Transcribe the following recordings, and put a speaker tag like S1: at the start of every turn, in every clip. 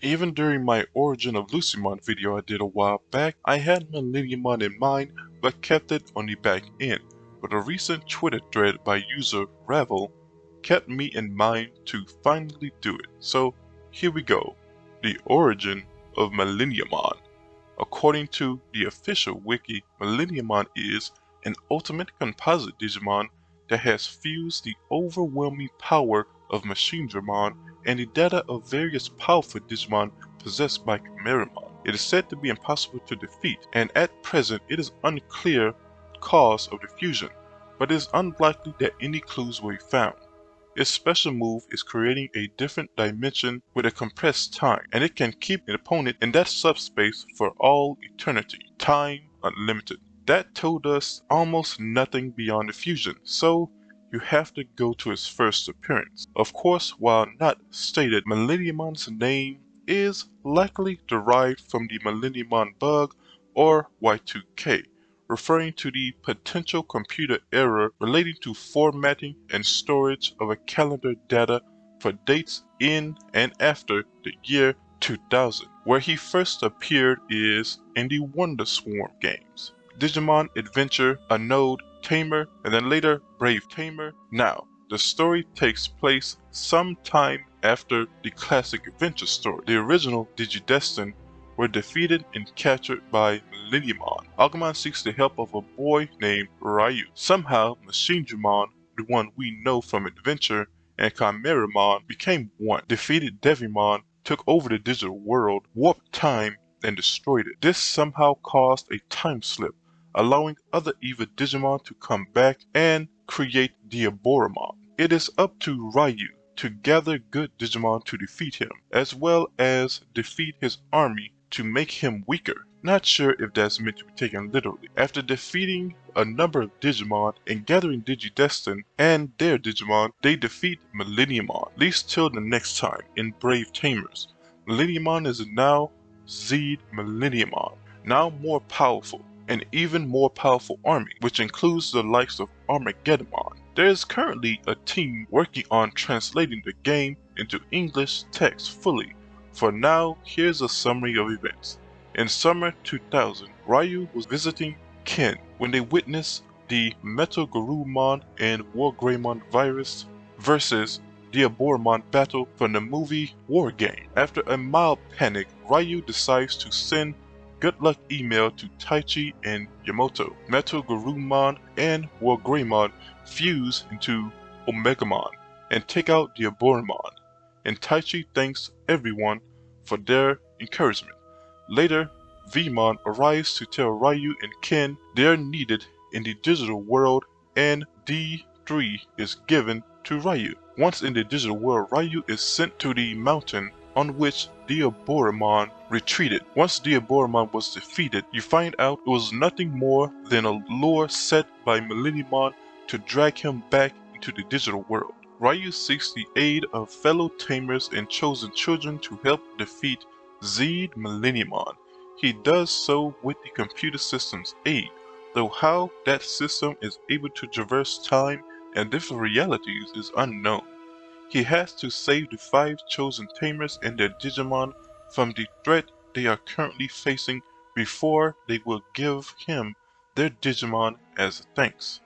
S1: Even during my Origin of Lucimon video I did a while back, I had Millenniumon in mind but kept it on the back end, but a recent Twitter thread by user Ravel kept me in mind to finally do it. So here we go, the origin of Millenniumon. According to the official wiki, Millenniumon is an ultimate composite Digimon that has fused the overwhelming power of Machinedramon and the data of various powerful Digimon possessed by Chimeramon. It is said to be impossible to defeat, and at present it is unclear cause of the fusion, but it is unlikely that any clues will be found. Its special move is creating a different dimension with a compressed time, and it can keep an opponent in that subspace for all eternity, time unlimited. That told us almost nothing beyond the fusion, so you have to go to its first appearance. Of course, while not stated, Millenniumon's name is likely derived from the Millenniumon bug or Y2K, referring to the potential computer error relating to formatting and storage of a calendar data for dates in and after the year 2000. Where he first appeared is in the Wonder Swarm games, Digimon Adventure, Anode, Tamer, and then later Brave Tamer. Now, the story takes place sometime after the classic adventure story. The original Digidestined were defeated and captured by Millenniumon. Agumon seeks the help of a boy named Ryu. Somehow, Machinedramon, the one we know from Adventure, and Chimeramon became one, defeated Devimon, took over the digital world, warped time, and destroyed it. This somehow caused a time slip, allowing other evil Digimon to come back and create Diaboromon. It is up to Ryu to gather good Digimon to defeat him, as well as defeat his army to make him weaker. Not sure if that's meant to be taken literally. After defeating a number of Digimon and gathering Digidestined and their Digimon, they defeat Millenniumon, at least till the next time in Brave Tamers. Millenniumon is now Zed Millenniumon, now more powerful, an even more powerful army, which includes the likes of Armageddonmon. There is currently a team working on translating the game into English text fully. For now, here's a summary of events. In summer 2000, Ryu was visiting Ken when they witnessed the Metal-Garurumon and War-Greymon virus versus Diaboromon battle from the movie War Game. After a mild panic, Ryu decides to send good luck email to Taichi and Yamato. Metal-Garurumon and War-Greymon fuse into Omegamon and take out Diaboromon, and Taichi thanks everyone for their encouragement. Later, Vmon arrives to tell Ryu and Ken they are needed in the digital world, and D3 is given to Ryu. Once in the digital world, Ryu is sent to the mountain on which Diaboromon retreated. Once Diaboromon was defeated, you find out it was nothing more than a lure set by Millenniumon to drag him back into the digital world. Ryu seeks the aid of fellow Tamers and chosen children to help defeat Zed Millenniumon. He does so with the computer system's aid, though how that system is able to traverse time and different realities is unknown. He has to save the 5 chosen Tamers and their Digimon from the threat they are currently facing before they will give him their Digimon as thanks.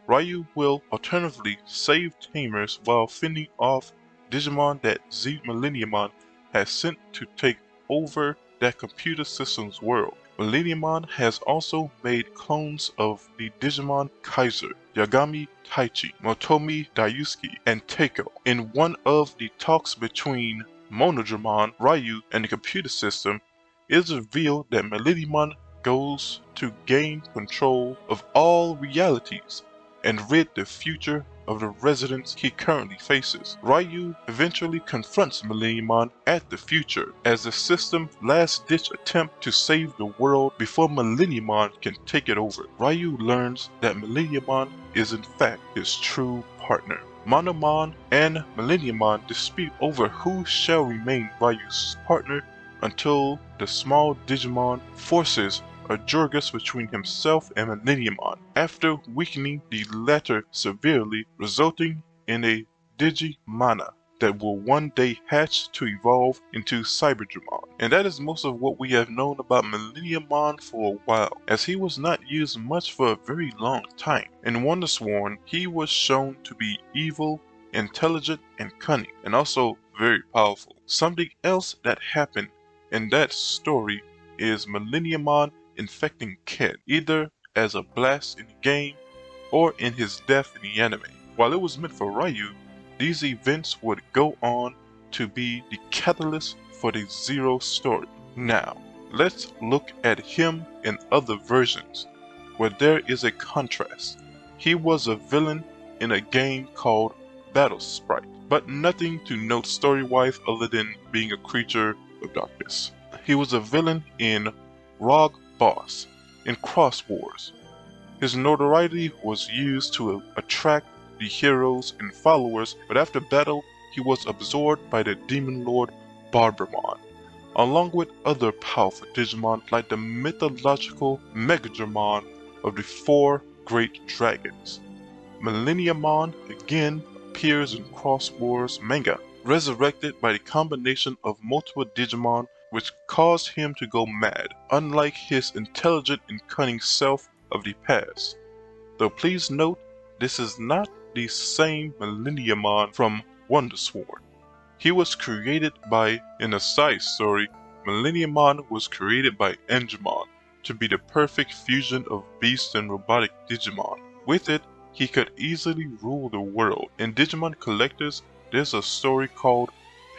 S1: Ryu will alternatively save Tamers while fending off Digimon that Zed Millenniumon has sent to take over that computer system's world. Millenniumon has also made clones of the Digimon Kaiser, Yagami Taichi, Motomi Daisuke, and Teiko. In one of the talks between Monodramon, Ryu, and the computer system, it is revealed that Millenniumon goes to gain control of all realities and rid the future of the residents he currently faces. Ryu eventually confronts Millenniumon at the future as the system's last-ditch attempt to save the world before Millenniumon can take it over. Ryu learns that Millenniumon is in fact his true partner. Monomon and Millenniumon dispute over who shall remain Ryu's partner until the small Digimon forces a Jorgus between himself and Millenniumon, after weakening the latter severely, resulting in a Digimana. that will one day hatch to evolve into Cyberdigimon. And that is most of what we have known about Millenniumon for a while, as he was not used much for a very long time. In Wondersworn, he was shown to be evil, intelligent, and cunning, and also very powerful. Something else that happened in that story is Millenniumon infecting Ken, either as a blast in the game or in his death in the anime. While it was meant for Ryu, these events would go on to be the catalyst for the Zero story. Now, let's look at him in other versions, where there is a contrast. He was a villain in a game called Battle Sprite, but nothing to note story-wise other than being a creature of darkness. He was a villain in Rogue Boss, in Cross Wars. His notoriety was used to attract the heroes and followers, but after battle, he was absorbed by the demon lord Barbermon, along with other powerful Digimon like the mythological Megadramon of the four great dragons. Millenniumon again appears in Cross Wars manga, resurrected by the combination of multiple Digimon, which caused him to go mad, unlike his intelligent and cunning self of the past. Though please note, this is not the same Millenniumon from Wondersworn. He was created by, in a side story, Millenniumon was created by Angemon to be the perfect fusion of beast and robotic Digimon. With it, he could easily rule the world. In Digimon Collectors, there's a story called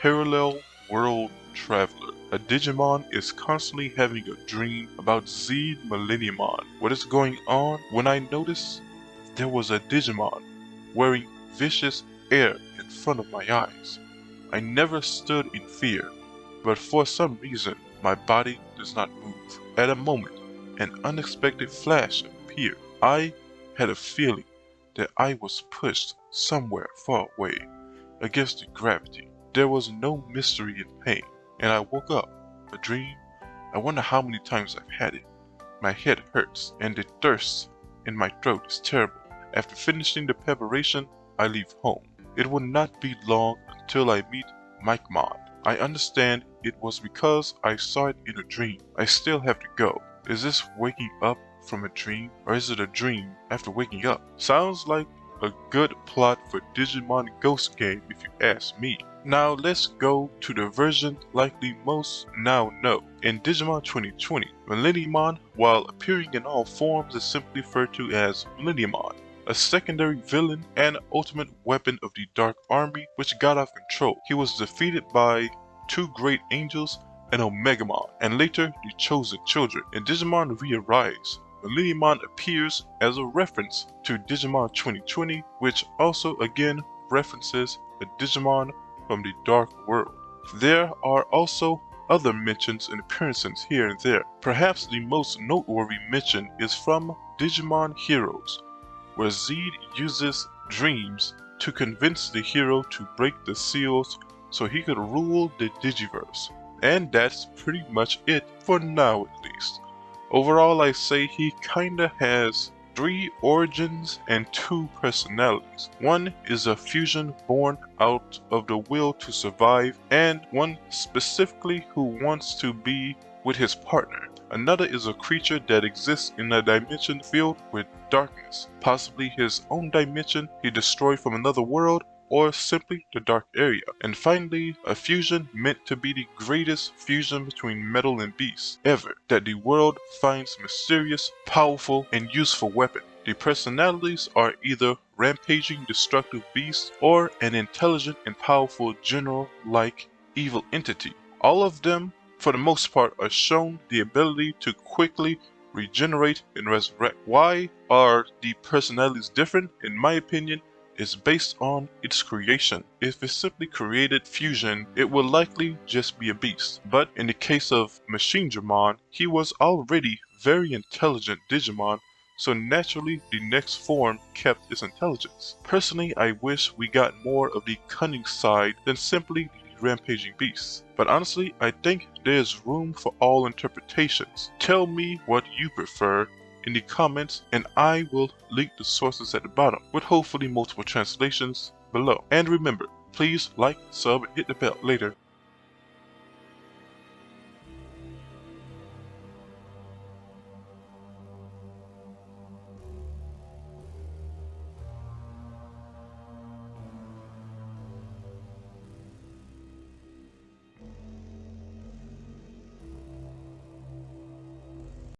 S1: Parallel World Traveler. A Digimon is constantly having a dream about Z Millenniumon. What is going on? When I noticed there was a Digimon wearing vicious air in front of my eyes. I never stood in fear, but for some reason my body does not move. At a moment, an unexpected flash appeared. I had a feeling that I was pushed somewhere far away against the gravity. There was no mystery in pain, and I woke up. A dream? I wonder how many times I've had it. My head hurts, and the thirst in my throat is terrible. After finishing the preparation, I leave home. It will not be long until I meet Millenniumon. I understand it was because I saw it in a dream. I still have to go. Is this waking up from a dream, or is it a dream after waking up? Sounds like a good plot for Digimon Ghost game if you ask me. Now let's go to the version likely most now know. In Digimon 2020, Millenniumon, while appearing in all forms, is simply referred to as Millenniumon, a secondary villain and ultimate weapon of the Dark Army which got out of control. He was defeated by two great angels and Omegamon, and later the Chosen Children. In Digimon Re-Arise, Millenniumon appears as a reference to Digimon 2020, which also again references a Digimon from the Dark World. There are also other mentions and appearances here and there. Perhaps the most noteworthy mention is from Digimon Heroes, where Zed uses dreams to convince the hero to break the seals so he could rule the Digiverse. And that's pretty much it, for now at least. Overall, I say he kinda has 3 origins and 2 personalities. One is a fusion born out of the will to survive, and one specifically who wants to be with his partner. Another is a creature that exists in a dimension filled with darkness, possibly his own dimension he destroyed from another world, or simply the dark area. And finally, a fusion meant to be the greatest fusion between metal and beast ever, that the world finds mysterious, powerful, and useful weapon. The personalities are either rampaging destructive beasts or an intelligent and powerful general-like evil entity. All of them, for the most part, are shown the ability to quickly regenerate and resurrect. Why are the personalities different? In my opinion, is based on its creation. If it simply created fusion, it would likely just be a beast. But in the case of Machinedramon, he was already very intelligent Digimon, so naturally the next form kept its intelligence. Personally, I wish we got more of the cunning side than simply the rampaging beasts. But honestly, I think there's room for all interpretations. Tell me what you prefer in the comments, and I will link the sources at the bottom, with hopefully multiple translations below. And remember, Please like, sub, and hit the bell later.